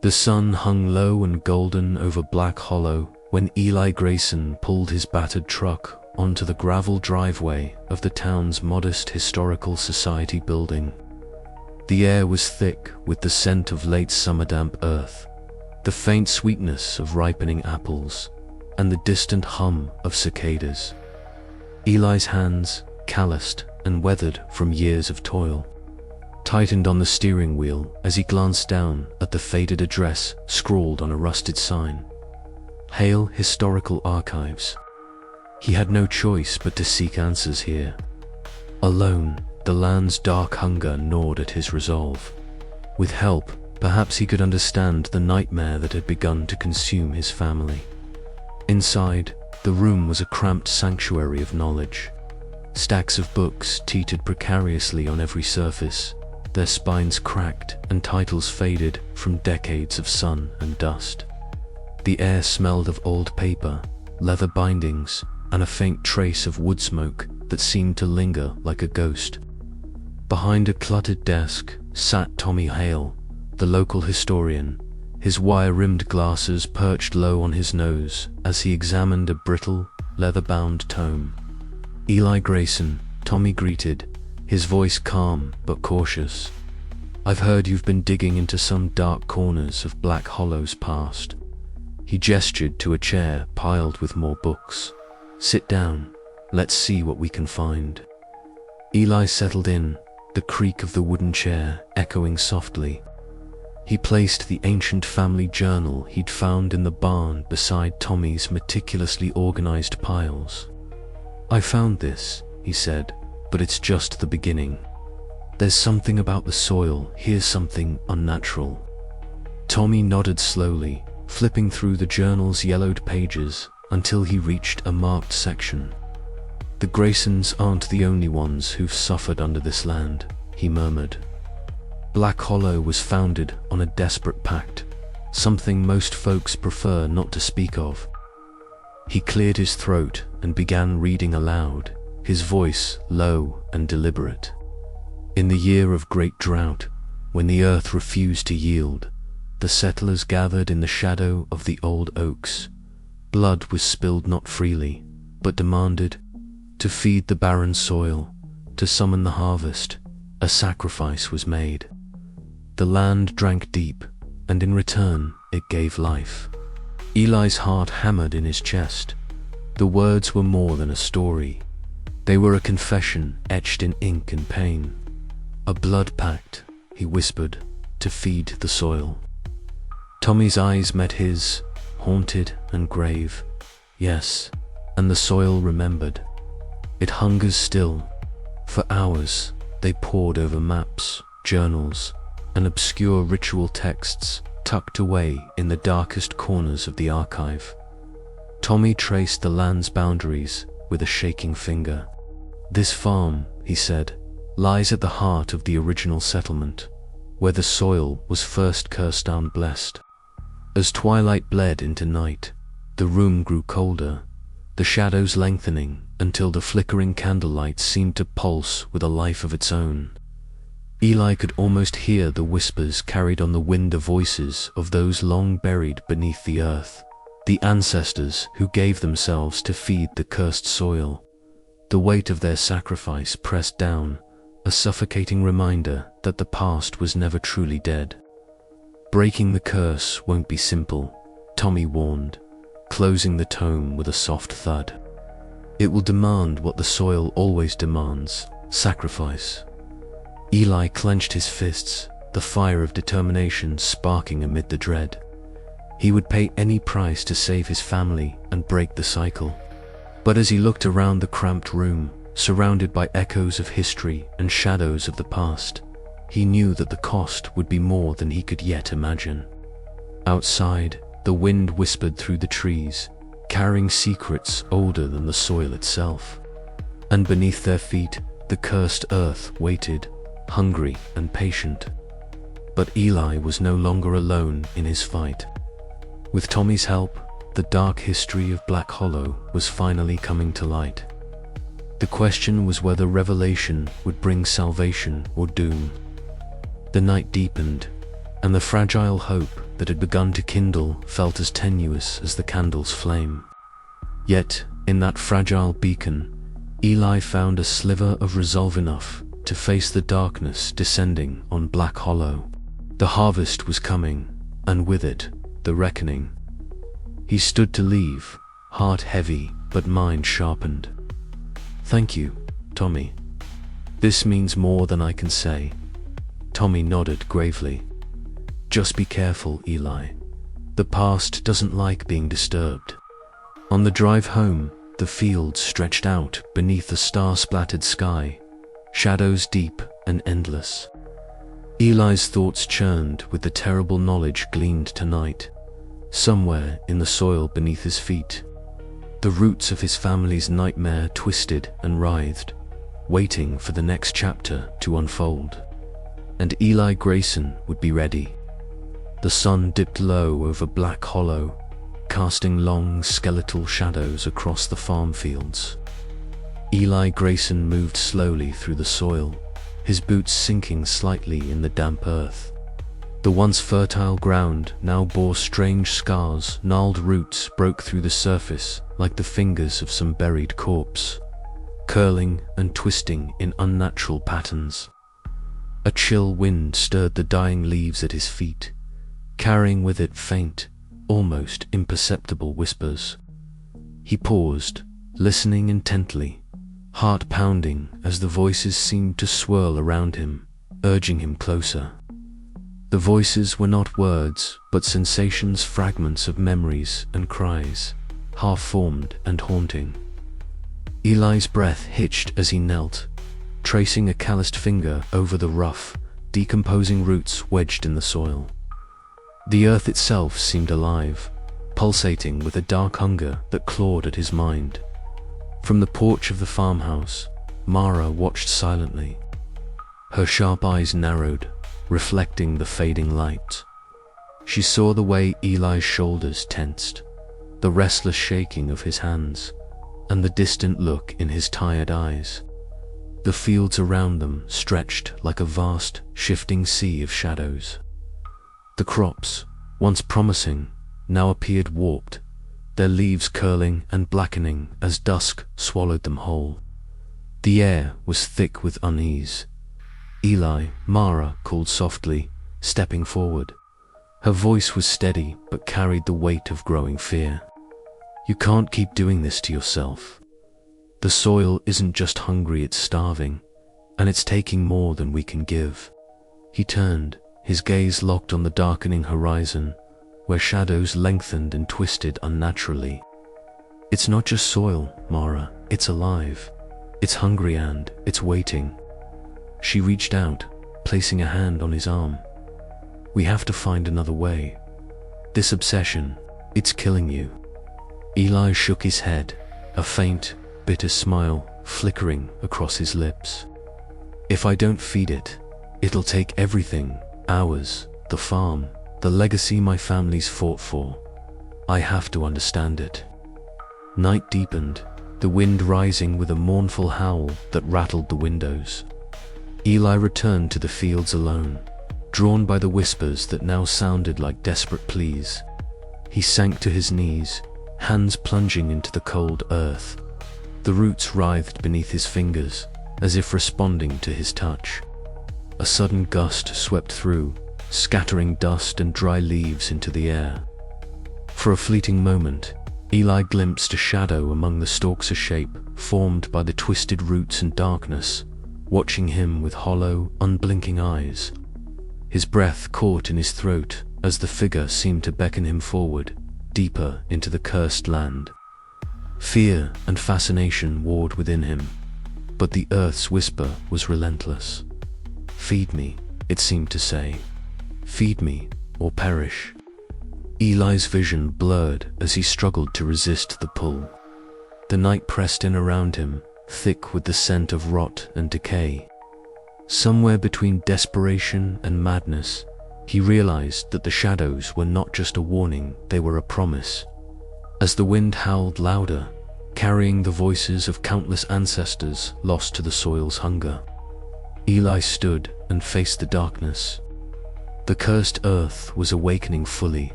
The sun hung low and golden over Black Hollow when Eli Grayson pulled his battered truck onto the gravel driveway of the town's modest historical society building. The air was thick with the scent of late summer damp earth, the faint sweetness of ripening apples, and the distant hum of cicadas. Eli's hands, calloused and weathered from years of toil, tightened on the steering wheel as he glanced down at the faded address scrawled on a rusted sign. Hale Historical Archives. He had no choice but to seek answers here. Alone, the land's dark hunger gnawed at his resolve. With help, perhaps he could understand the nightmare that had begun to consume his family. Inside, the room was a cramped sanctuary of knowledge. Stacks of books teetered precariously on every surface, their spines cracked and titles faded from decades of sun and dust. The air smelled of old paper, leather bindings, and a faint trace of wood smoke that seemed to linger like a ghost. Behind a cluttered desk sat Tommy Hale, the local historian, his wire-rimmed glasses perched low on his nose as he examined a brittle, leather-bound tome. "Eli Grayson," Tommy greeted, his voice calm but cautious. "I've heard you've been digging into some dark corners of Black Hollow's past." He gestured to a chair piled with more books. "Sit down. Let's see what we can find." Eli settled in, the creak of the wooden chair echoing softly. He placed the ancient family journal he'd found in the barn beside Tommy's meticulously organized piles. "I found this," he said, "but it's just the beginning. There's something about the soil here's something unnatural." Tommy nodded slowly, flipping through the journal's yellowed pages until he reached a marked section. "The Graysons aren't the only ones who've suffered under this land," he murmured. Black Hollow was founded on a desperate pact, something most folks prefer not to speak of. He cleared his throat and began reading aloud, his voice low and deliberate. "In the year of great drought, when the earth refused to yield, the settlers gathered in the shadow of the old oaks. Blood was spilled not freely, but demanded. To feed the barren soil, to summon the harvest, a sacrifice was made. The land drank deep, and in return it gave life." Eli's heart hammered in his chest. The words were more than a story. They were a confession etched in ink and pain. "A blood pact," he whispered, "to feed the soil." Tommy's eyes met his, haunted and grave. "Yes, and the soil remembered. It hungers still." For hours, they pored over maps, journals, and obscure ritual texts tucked away in the darkest corners of the archive. Tommy traced the land's boundaries with a shaking finger. "This farm," he said, "lies at the heart of the original settlement, where the soil was first cursed down blessed." As twilight bled into night, the room grew colder, the shadows lengthening until the flickering candlelight seemed to pulse with a life of its own. Eli could almost hear the whispers carried on the wind of voices of those long buried beneath the earth, the ancestors who gave themselves to feed the cursed soil. The weight of their sacrifice pressed down, a suffocating reminder that the past was never truly dead. "Breaking the curse won't be simple," Tommy warned, closing the tome with a soft thud. "It will demand what the soil always demands: sacrifice." Eli clenched his fists, the fire of determination sparking amid the dread. He would pay any price to save his family and break the cycle. But as he looked around the cramped room, surrounded by echoes of history and shadows of the past, he knew that the cost would be more than he could yet imagine. Outside, the wind whispered through the trees, carrying secrets older than the soil itself. And beneath their feet, the cursed earth waited, hungry and patient. But Eli was no longer alone in his fight. With Tommy's help, the dark history of Black Hollow was finally coming to light. The question was whether revelation would bring salvation or doom. The night deepened, and the fragile hope that had begun to kindle felt as tenuous as the candle's flame. Yet, in that fragile beacon, Eli found a sliver of resolve enough to face the darkness descending on Black Hollow. The harvest was coming, and with it, the reckoning. He stood to leave, heart heavy but mind sharpened. "Thank you, Tommy. This means more than I can say." Tommy nodded gravely. "Just be careful, Eli. The past doesn't like being disturbed." On the drive home, the fields stretched out beneath a star-splattered sky, shadows deep and endless. Eli's thoughts churned with the terrible knowledge gleaned tonight, somewhere in the soil beneath his feet. The roots of his family's nightmare twisted and writhed, waiting for the next chapter to unfold. And Eli Grayson would be ready. The sun dipped low over Black Hollow, casting long skeletal shadows across the farm fields. Eli Grayson moved slowly through the soil, his boots sinking slightly in the damp earth. The once fertile ground now bore strange scars. Gnarled roots broke through the surface like the fingers of some buried corpse, curling and twisting in unnatural patterns. A chill wind stirred the dying leaves at his feet, carrying with it faint, almost imperceptible whispers. He paused, listening intently, heart pounding as the voices seemed to swirl around him, urging him closer. The voices were not words, but sensations, fragments of memories and cries, half-formed and haunting. Eli's breath hitched as he knelt, tracing a calloused finger over the rough, decomposing roots wedged in the soil. The earth itself seemed alive, pulsating with a dark hunger that clawed at his mind. From the porch of the farmhouse, Mara watched silently. Her sharp eyes narrowed, reflecting the fading light. She saw the way Eli's shoulders tensed, the restless shaking of his hands, and the distant look in his tired eyes. The fields around them stretched like a vast, shifting sea of shadows. The crops, once promising, now appeared warped, their leaves curling and blackening as dusk swallowed them whole. The air was thick with unease. "Eli," Mara called softly, stepping forward. Her voice was steady but carried the weight of growing fear. "You can't keep doing this to yourself. The soil isn't just hungry, it's starving, and it's taking more than we can give." He turned, his gaze locked on the darkening horizon, where shadows lengthened and twisted unnaturally. "It's not just soil, Mara, it's alive. It's hungry and it's waiting." She reached out, placing a hand on his arm. "We have to find another way. This obsession, it's killing you." Eli shook his head, a faint, bitter smile flickering across his lips. "If I don't feed it, it'll take everything, ours, the farm, the legacy my family's fought for. I have to understand it." Night deepened, the wind rising with a mournful howl that rattled the windows. Eli returned to the fields alone, drawn by the whispers that now sounded like desperate pleas. He sank to his knees, hands plunging into the cold earth. The roots writhed beneath his fingers, as if responding to his touch. A sudden gust swept through, scattering dust and dry leaves into the air. For a fleeting moment, Eli glimpsed a shadow among the stalks, a shape formed by the twisted roots and darkness, watching him with hollow, unblinking eyes. His breath caught in his throat as the figure seemed to beckon him forward, deeper into the cursed land. Fear and fascination warred within him, but the earth's whisper was relentless. "Feed me," it seemed to say. "Feed me, or perish." Eli's vision blurred as he struggled to resist the pull. The night pressed in around him, thick with the scent of rot and decay. Somewhere between desperation and madness, he realized that the shadows were not just a warning, they were a promise. As the wind howled louder, carrying the voices of countless ancestors lost to the soil's hunger, Eli stood and faced the darkness. The cursed earth was awakening fully,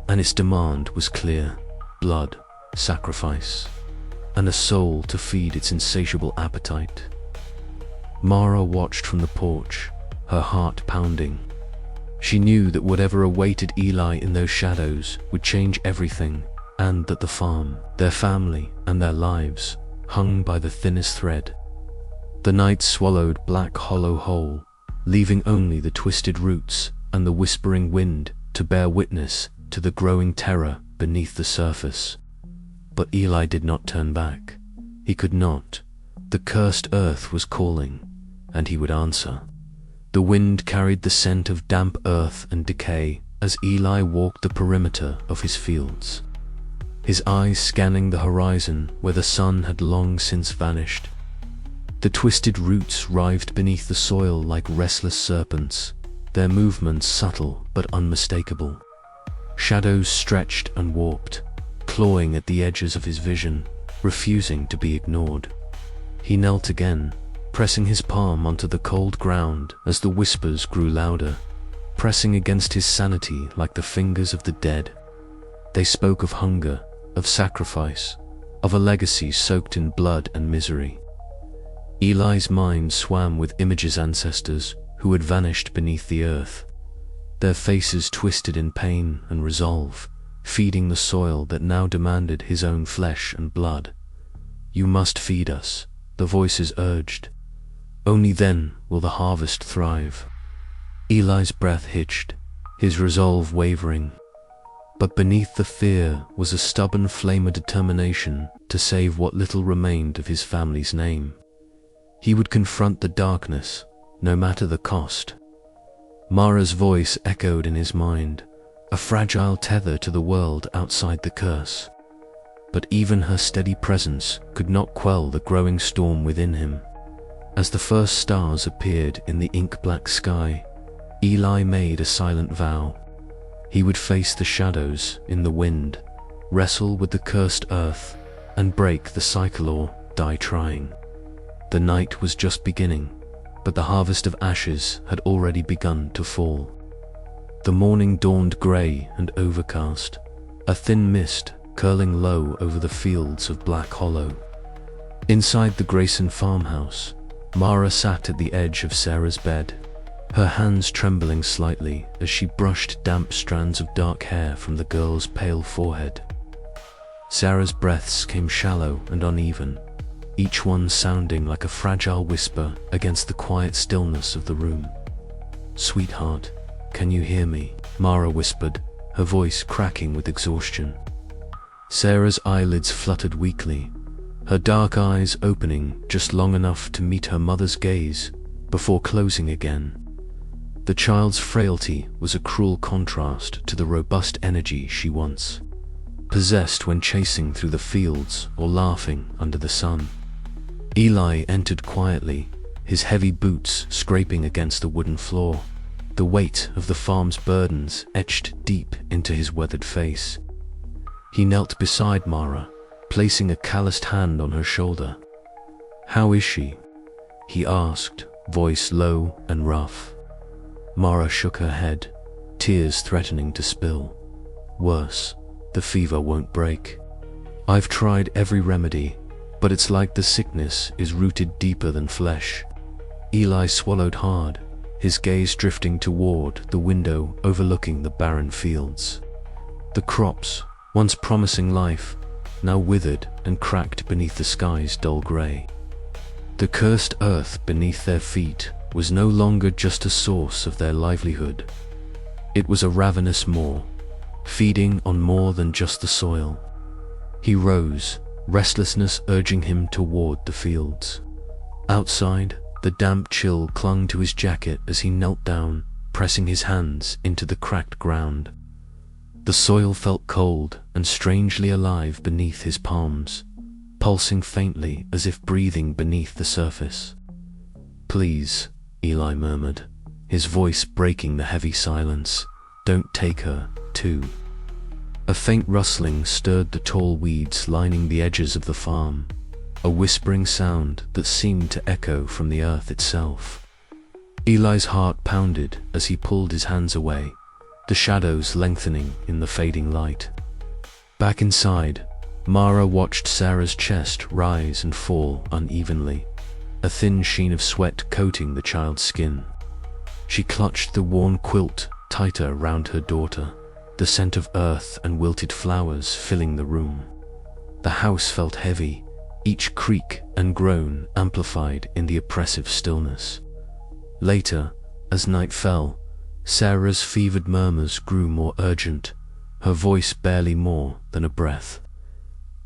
and its demand was clear: blood, sacrifice, and a soul to feed its insatiable appetite. Mara watched from the porch, her heart pounding. She knew that whatever awaited Eli in those shadows would change everything, and that the farm, their family, and their lives hung by the thinnest thread. The night swallowed Black Hollow whole, leaving only the twisted roots and the whispering wind to bear witness to the growing terror beneath the surface. But Eli did not turn back. He could not. The cursed earth was calling, and he would answer. The wind carried the scent of damp earth and decay as Eli walked the perimeter of his fields, his eyes scanning the horizon where the sun had long since vanished. The twisted roots writhed beneath the soil like restless serpents, their movements subtle but unmistakable. Shadows stretched and warped, clawing at the edges of his vision, refusing to be ignored. He knelt again, pressing his palm onto the cold ground as the whispers grew louder, pressing against his sanity like the fingers of the dead. They spoke of hunger, of sacrifice, of a legacy soaked in blood and misery. Eli's mind swam with images ancestors who had vanished beneath the earth, their faces twisted in pain and resolve, feeding the soil that now demanded his own flesh and blood. "You must feed us," the voices urged. "Only then will the harvest thrive." Eli's breath hitched, his resolve wavering. But beneath the fear was a stubborn flame of determination to save what little remained of his family's name. He would confront the darkness, no matter the cost. Mara's voice echoed in his mind, a fragile tether to the world outside the curse. But even her steady presence could not quell the growing storm within him. As the first stars appeared in the ink-black sky, Eli made a silent vow. He would face the shadows in the wind, wrestle with the cursed earth, and break the cycle or die trying. The night was just beginning, but the harvest of ashes had already begun to fall. The morning dawned grey and overcast, a thin mist curling low over the fields of Black Hollow. Inside the Grayson farmhouse, Mara sat at the edge of Sarah's bed, her hands trembling slightly as she brushed damp strands of dark hair from the girl's pale forehead. Sarah's breaths came shallow and uneven, each one sounding like a fragile whisper against the quiet stillness of the room. "Sweetheart, can you hear me?" Mara whispered, her voice cracking with exhaustion. Sarah's eyelids fluttered weakly, her dark eyes opening just long enough to meet her mother's gaze before closing again. The child's frailty was a cruel contrast to the robust energy she once possessed when chasing through the fields or laughing under the sun. Eli entered quietly, his heavy boots scraping against the wooden floor, the weight of the farm's burdens etched deep into his weathered face. He knelt beside Mara, placing a calloused hand on her shoulder. "How is she?" he asked, voice low and rough. Mara shook her head, tears threatening to spill. "Worse, the fever won't break. I've tried every remedy, but it's like the sickness is rooted deeper than flesh." Eli swallowed hard, his gaze drifting toward the window overlooking the barren fields. The crops, once promising life, now withered and cracked beneath the sky's dull grey. The cursed earth beneath their feet was no longer just a source of their livelihood. It was a ravenous maw, feeding on more than just the soil. He rose, restlessness urging him toward the fields. Outside, the damp chill clung to his jacket as he knelt down, pressing his hands into the cracked ground. The soil felt cold and strangely alive beneath his palms, pulsing faintly as if breathing beneath the surface. "Please," Eli murmured, his voice breaking the heavy silence, "don't take her, too." A faint rustling stirred the tall weeds lining the edges of the farm, a whispering sound that seemed to echo from the earth itself. Eli's heart pounded as he pulled his hands away, the shadows lengthening in the fading light. Back inside, Mara watched Sarah's chest rise and fall unevenly, a thin sheen of sweat coating the child's skin. She clutched the worn quilt tighter round her daughter, the scent of earth and wilted flowers filling the room. The house felt heavy, each creak and groan amplified in the oppressive stillness. Later, as night fell, Sarah's fevered murmurs grew more urgent, her voice barely more than a breath.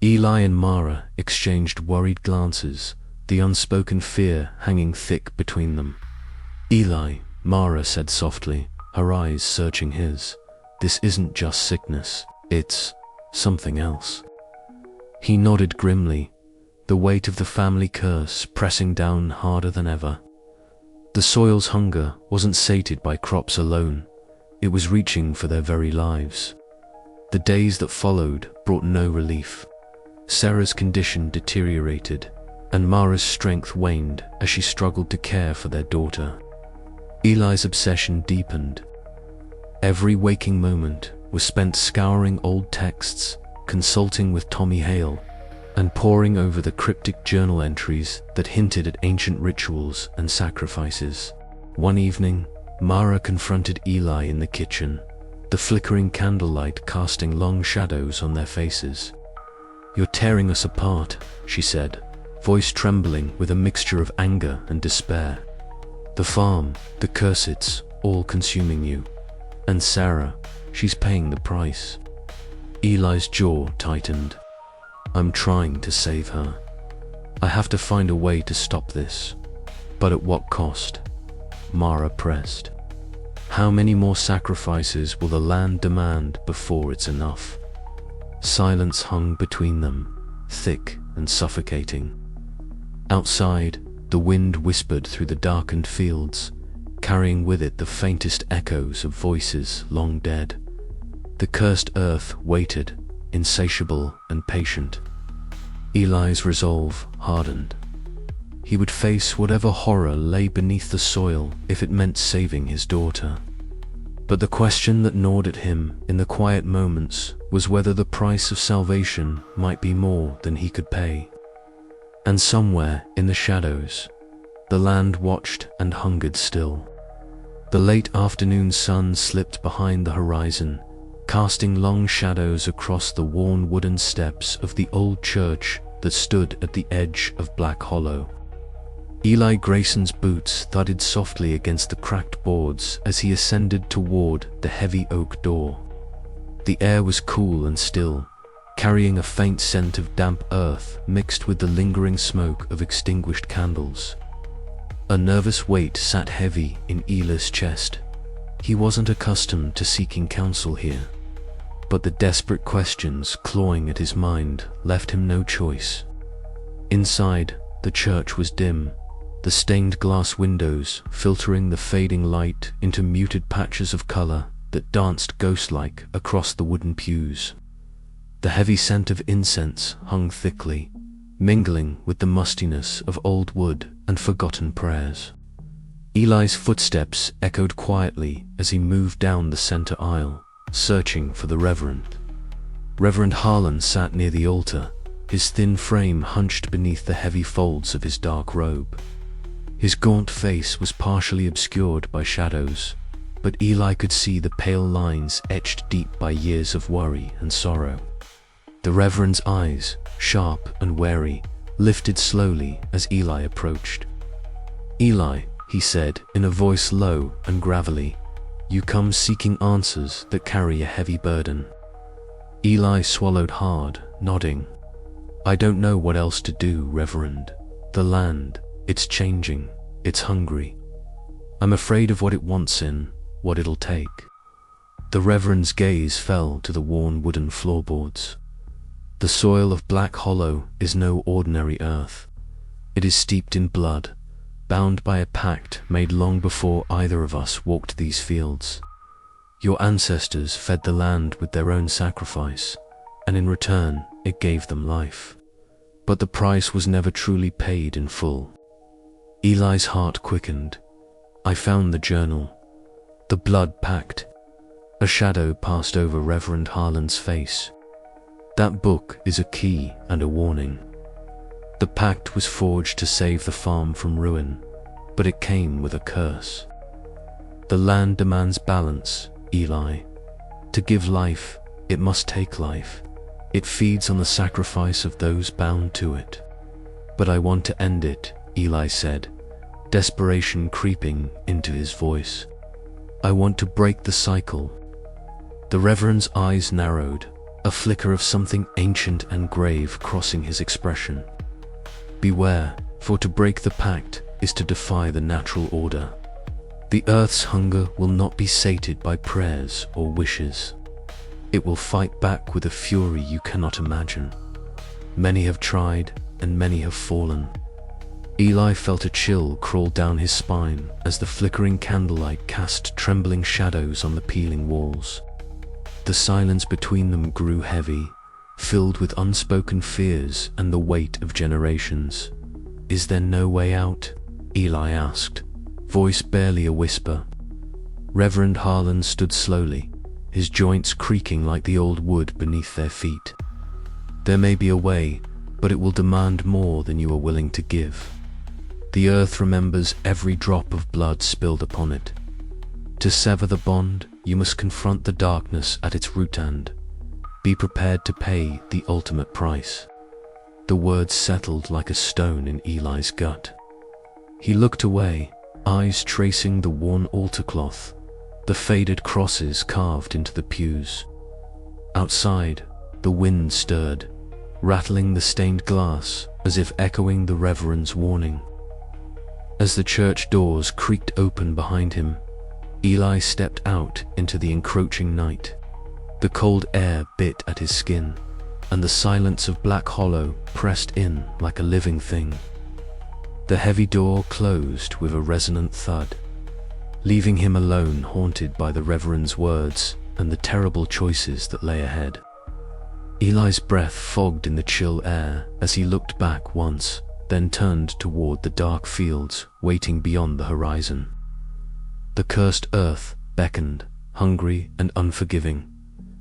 Eli and Mara exchanged worried glances, the unspoken fear hanging thick between them. "Eli," Mara said softly, her eyes searching his, "this isn't just sickness, it's something else." He nodded grimly, the weight of the family curse pressing down harder than ever. The soil's hunger wasn't sated by crops alone, it was reaching for their very lives. The days that followed brought no relief. Sarah's condition deteriorated, and Mara's strength waned as she struggled to care for their daughter. Eli's obsession deepened. Every waking moment was spent scouring old texts, consulting with Tommy Hale, and poring over the cryptic journal entries that hinted at ancient rituals and sacrifices. One evening, Mara confronted Eli in the kitchen, the flickering candlelight casting long shadows on their faces. "You're tearing us apart," she said, voice trembling with a mixture of anger and despair. "The farm, the curse, it's all consuming you. And Sarah, she's paying the price." Eli's jaw tightened. "I'm trying to save her. I have to find a way to stop this. But at what cost?" Mara pressed. "How many more sacrifices will the land demand before it's enough?" Silence hung between them, thick and suffocating. Outside, the wind whispered through the darkened fields, carrying with it the faintest echoes of voices long dead. The cursed earth waited, insatiable and patient. Eli's resolve hardened. He would face whatever horror lay beneath the soil if it meant saving his daughter. But the question that gnawed at him in the quiet moments was whether the price of salvation might be more than he could pay. And somewhere in the shadows, the land watched and hungered still. The late afternoon sun slipped behind the horizon, casting long shadows across the worn wooden steps of the old church that stood at the edge of Black Hollow. Eli Grayson's boots thudded softly against the cracked boards as he ascended toward the heavy oak door. The air was cool and still, carrying a faint scent of damp earth mixed with the lingering smoke of extinguished candles. A nervous weight sat heavy in Eli's chest. He wasn't accustomed to seeking counsel here, but the desperate questions clawing at his mind left him no choice. Inside, the church was dim, the stained glass windows filtering the fading light into muted patches of color that danced ghost-like across the wooden pews. The heavy scent of incense hung thickly, mingling with the mustiness of old wood and forgotten prayers. Eli's footsteps echoed quietly as he moved down the center aisle, searching for the Reverend. Reverend Harlan sat near the altar, his thin frame hunched beneath the heavy folds of his dark robe. His gaunt face was partially obscured by shadows, but Eli could see the pale lines etched deep by years of worry and sorrow. The Reverend's eyes, sharp and wary, lifted slowly as Eli approached. "Eli," he said in a voice low and gravelly, "you come seeking answers that carry a heavy burden." Eli swallowed hard, nodding. "I don't know what else to do, Reverend. The land, it's changing, it's hungry. I'm afraid of what it wants in, what it'll take." The Reverend's gaze fell to the worn wooden floorboards. "The soil of Black Hollow is no ordinary earth. It is steeped in blood, bound by a pact made long before either of us walked these fields. Your ancestors fed the land with their own sacrifice, and in return it gave them life. But the price was never truly paid in full." Eli's heart quickened. I found the journal. The Blood Pact. A shadow passed over Reverend Harlan's face. That book is a key and a warning. The pact was forged to save the farm from ruin, but it came with a curse. The land demands balance, Eli. To give life, it must take life. It feeds on the sacrifice of those bound to it. But I want to end it, Eli said, desperation creeping into his voice. I want to break the cycle. The Reverend's eyes narrowed, a flicker of something ancient and grave crossing his expression. Beware, for to break the pact is to defy the natural order. The earth's hunger will not be sated by prayers or wishes. It will fight back with a fury you cannot imagine. Many have tried, and many have fallen. Eli felt a chill crawl down his spine as the flickering candlelight cast trembling shadows on the peeling walls. The silence between them grew heavy, filled with unspoken fears and the weight of generations. Is there no way out? Eli asked, voice barely a whisper. Reverend Harlan stood slowly, his joints creaking like the old wood beneath their feet. There may be a way, but it will demand more than you are willing to give. The earth remembers every drop of blood spilled upon it. To sever the bond, you must confront the darkness at its root and be prepared to pay the ultimate price. The words settled like a stone in Eli's gut. He looked away, eyes tracing the worn altar cloth, the faded crosses carved into the pews. Outside, the wind stirred, rattling the stained glass as if echoing the Reverend's warning. As the church doors creaked open behind him, Eli stepped out into the encroaching night. The cold air bit at his skin, and the silence of Black Hollow pressed in like a living thing. The heavy door closed with a resonant thud, leaving him alone, haunted by the Reverend's words and the terrible choices that lay ahead. Eli's breath fogged in the chill air as he looked back once, then turned toward the dark fields waiting beyond the horizon. The cursed earth beckoned, hungry and unforgiving,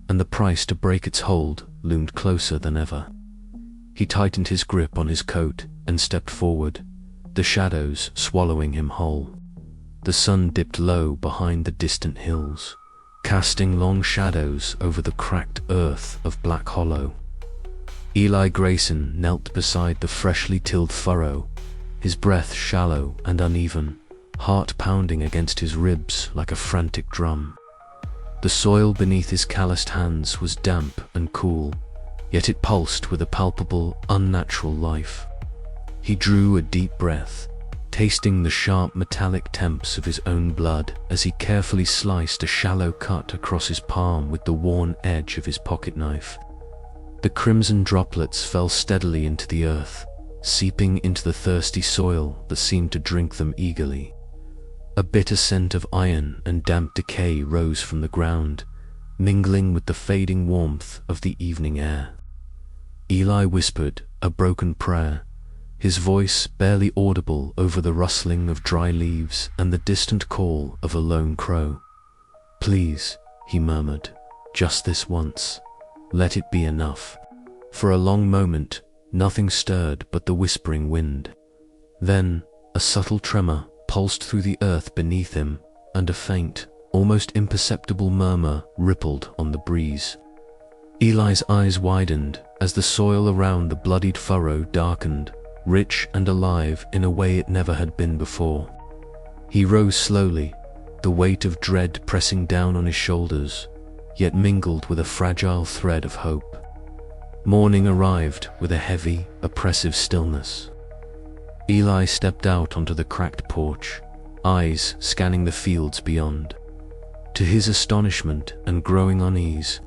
and the price to break its hold loomed closer than ever. He tightened his grip on his coat and stepped forward, the shadows swallowing him whole. The sun dipped low behind the distant hills, casting long shadows over the cracked earth of Black Hollow. Eli Grayson knelt beside the freshly tilled furrow, his breath shallow and uneven, heart pounding against his ribs like a frantic drum. The soil beneath his calloused hands was damp and cool, yet it pulsed with a palpable, unnatural life. He drew a deep breath, tasting the sharp metallic temps of his own blood as he carefully sliced a shallow cut across his palm with the worn edge of his pocket knife. The crimson droplets fell steadily into the earth, seeping into the thirsty soil that seemed to drink them eagerly. A bitter scent of iron and damp decay rose from the ground, mingling with the fading warmth of the evening air. Eli whispered a broken prayer, his voice barely audible over the rustling of dry leaves and the distant call of a lone crow. "Please," he murmured, "just this once. Let it be enough." For a long moment, nothing stirred but the whispering wind. Then, a subtle tremor pulsed through the earth beneath him, and a faint, almost imperceptible murmur rippled on the breeze. Eli's eyes widened as the soil around the bloodied furrow darkened, rich and alive in a way it never had been before. He rose slowly, the weight of dread pressing down on his shoulders, yet mingled with a fragile thread of hope. Morning arrived with a heavy, oppressive stillness. Eli stepped out onto the cracked porch, eyes scanning the fields beyond. To his astonishment and growing unease,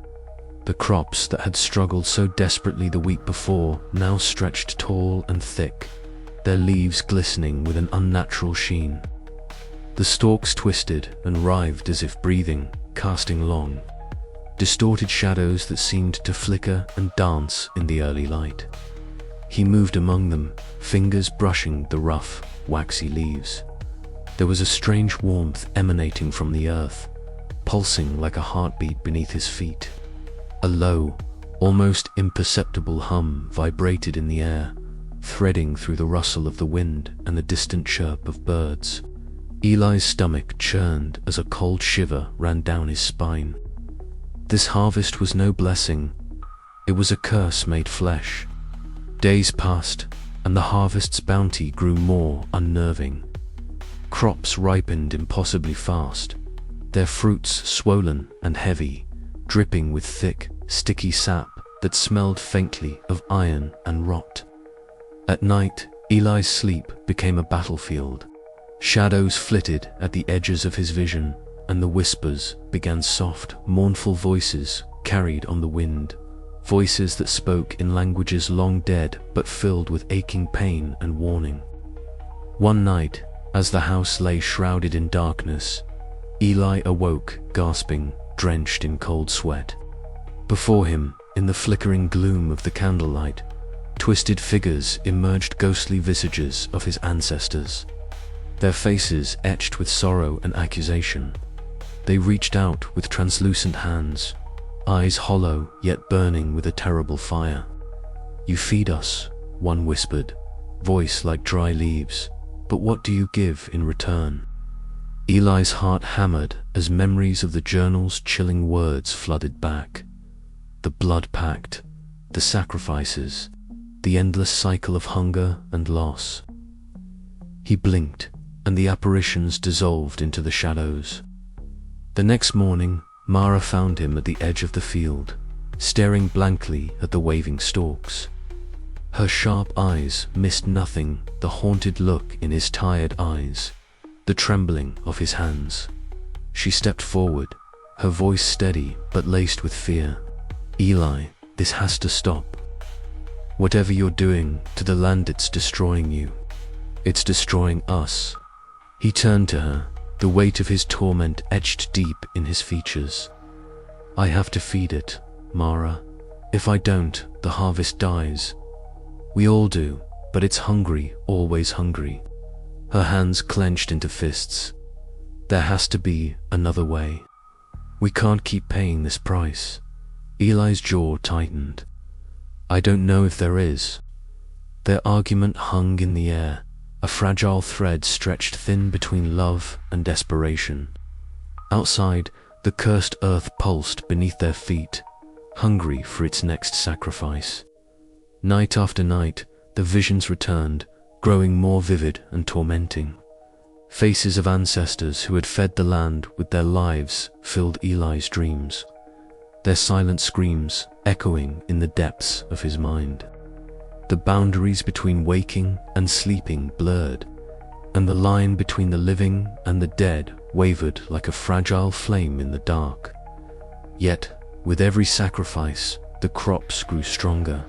the crops that had struggled so desperately the week before now stretched tall and thick, their leaves glistening with an unnatural sheen. The stalks twisted and writhed as if breathing, casting long, distorted shadows that seemed to flicker and dance in the early light. He moved among them, fingers brushing the rough, waxy leaves. There was a strange warmth emanating from the earth, pulsing like a heartbeat beneath his feet. A low, almost imperceptible hum vibrated in the air, threading through the rustle of the wind and the distant chirp of birds. Eli's stomach churned as a cold shiver ran down his spine. This harvest was no blessing, it was a curse made flesh. Days passed, and the harvest's bounty grew more unnerving. Crops ripened impossibly fast, their fruits swollen and heavy, dripping with thick, sticky sap that smelled faintly of iron and rot. At night, Eli's sleep became a battlefield. Shadows flitted at the edges of his vision, and the whispers began soft, mournful voices carried on the wind, voices that spoke in languages long dead but filled with aching pain and warning. One night, as the house lay shrouded in darkness, Eli awoke, gasping, drenched in cold sweat. Before him, in the flickering gloom of the candlelight, twisted figures emerged, ghostly visages of his ancestors, their faces etched with sorrow and accusation. They reached out with translucent hands, eyes hollow yet burning with a terrible fire. "You feed us," one whispered, voice like dry leaves, "but what do you give in return?" Eli's heart hammered as memories of the journal's chilling words flooded back. The blood pact, the sacrifices, the endless cycle of hunger and loss. He blinked, and the apparitions dissolved into the shadows. The next morning, Mara found him at the edge of the field, staring blankly at the waving stalks. Her sharp eyes missed nothing, the haunted look in his tired eyes, the trembling of his hands. She stepped forward, her voice steady but laced with fear. "Eli, this has to stop. Whatever you're doing to the land, it's destroying you. It's destroying us." He turned to her, the weight of his torment etched deep in his features. "I have to feed it, Mara. If I don't, the harvest dies. We all do, but it's hungry, always hungry." Her hands clenched into fists. "There has to be another way. We can't keep paying this price." Eli's jaw tightened. "I don't know if there is." Their argument hung in the air, a fragile thread stretched thin between love and desperation. Outside, the cursed earth pulsed beneath their feet, hungry for its next sacrifice. Night after night, the visions returned, growing more vivid and tormenting. Faces of ancestors who had fed the land with their lives filled Eli's dreams, their silent screams echoing in the depths of his mind. The boundaries between waking and sleeping blurred, and the line between the living and the dead wavered like a fragile flame in the dark. Yet, with every sacrifice, the crops grew stronger,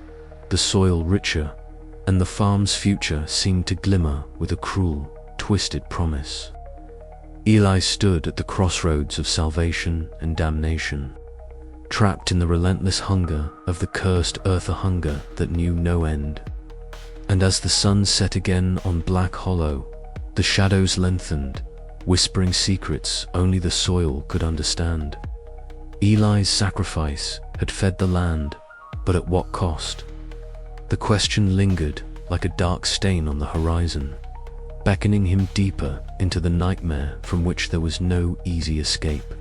the soil richer, and the farm's future seemed to glimmer with a cruel, twisted promise. Eli stood at the crossroads of salvation and damnation, trapped in the relentless hunger of the cursed earth, a hunger that knew no end. And as the sun set again on Black Hollow, the shadows lengthened, whispering secrets only the soil could understand. Eli's sacrifice had fed the land, but at what cost? The question lingered like a dark stain on the horizon, beckoning him deeper into the nightmare from which there was no easy escape.